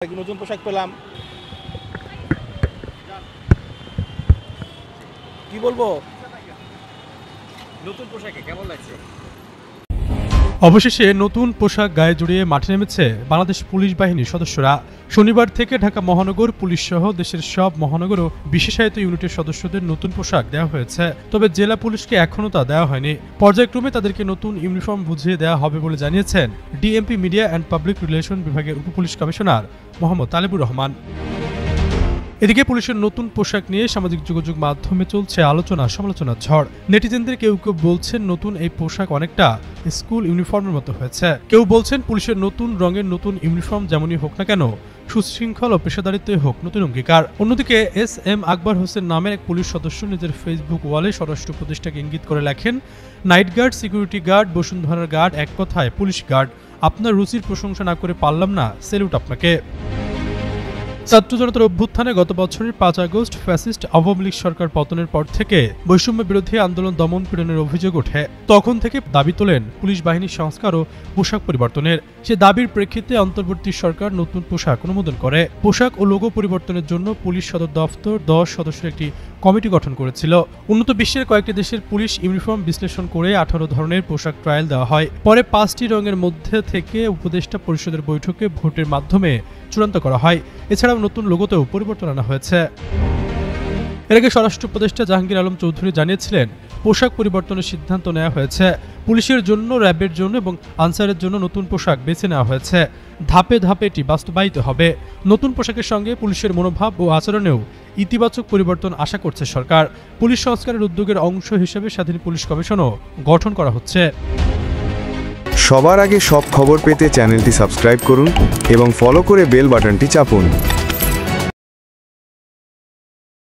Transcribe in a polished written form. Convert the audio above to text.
নতুন পোশাক পেলাম, কি বলবো, নতুন পোশাকে কেমন লাগছে। অবশেষে নতুন পোশাক গায়ে জড়িয়ে মাঠে নেমেছে বাংলাদেশ পুলিশ বাহিনীর সদস্যরা। শনিবার থেকে ঢাকা মহানগর পুলিশ সহ দেশের সব মহানগর ও বিশেষায়িত ইউনিটের সদস্যদের নতুন পোশাক দেওয়া হয়েছে। তবে জেলা পুলিশকে এখনও তা দেওয়া হয়নি। পর্যায়ক্রমে তাদেরকে নতুন ইউনিফর্ম বুঝিয়ে দেওয়া হবে বলে জানিয়েছেন DMP media and public relation বিভাগের উপপুলিশ কমিশনার মোহাম্মদ তালেবুর রহমান। এদিকে পুলিশের নতুন পোশাক নিয়ে সামাজিক যোগাযোগ মাধ্যমে চলছে আলোচনা সমালোচনার ঝড়। নেটিজেনদের কেউ কেউ বলছেন নতুন এই পোশাক অনেকটা স্কুল ইউনিফর্মের মতো হয়েছে, কেউ বলছেন পুলিশের নতুন রঙের নতুন ইউনিফর্ম যেমনই হোক না কেন সুশৃঙ্খল ও পেশাদারিত্বে হোক নতুন অঙ্গীকার। অন্যদিকে SM আকবর হোসেন নামের এক পুলিশ সদস্য নিজের ফেসবুক ওয়ালে স্বরাষ্ট্র উপদেষ্টাকে ইঙ্গিত করে লেখেন, নাইট গার্ড, সিকিউরিটি গার্ড, বসুন্ধরার গার্ড, এক কথায় পুলিশ গার্ড। আপনার রুচির প্রশংসা না করে পারলাম না, সেলুট আপনাকে। ছাত্র জনতার অভ্যুত্থানে গত বছরের 5 আগস্ট ফ্যাসিস্ট আওয়ামী লীগ সরকার পতনের পর থেকে বৈষম্য বিরোধী আন্দোলন দমন পীড়নের অভিযোগ ওঠে। তখন থেকে দাবি তোলেন পুলিশ বাহিনীর সংস্কার ও পোশাক পরিবর্তনের। সে দাবির প্রেক্ষিতে অন্তর্বর্তী সরকার নতুন পোশাক অনুমোদন করে। পোশাক ও লোগো পরিবর্তনের জন্য পুলিশ সদর দফতর 10 সদস্যের একটি কমিটি গঠন করেছিল। উন্নত বিশ্বের কয়েকটি দেশের পুলিশ ইউনিফর্ম বিশ্লেষণ করে 18 ধরনের পোশাক ট্রায়াল দেওয়া হয়। পরে 5টি রঙের মধ্যে থেকে উপদেষ্টা পরিষদের বৈঠকে ভোটের মাধ্যমে চূড়ান্ত করা হয়। এছাড়াও নতুন লোগোতেও পরিবর্তন আনা হয়েছে। এর আগে স্বরাষ্ট্র উপদেষ্টা জাহাঙ্গীর আলম চৌধুরী জানিয়েছিলেন, পোশাক পরিবর্তনের সিদ্ধান্ত নেওয়া হয়েছে। পুলিশের জন্য, র্যাবের জন্য এবং আনসারের জন্য নতুন পোশাক বেছে নেওয়া হয়েছে। ধাপে ধাপে এটি বাস্তবায়িত হবে। নতুন পোশাকের সঙ্গে পুলিশের মনোভাব ও আচরণেও ইতিবাচক পরিবর্তন আশা করছে সরকার। পুলিশ সংস্কারের উদ্যোগের অংশ হিসেবে স্বাধীন পুলিশ কমিশনও গঠন করা হচ্ছে। সবার আগে সব খবর পেতে চ্যানেলটি সাবস্ক্রাইব করুন এবং ফলো করে বেল বাটনটি চাপুন।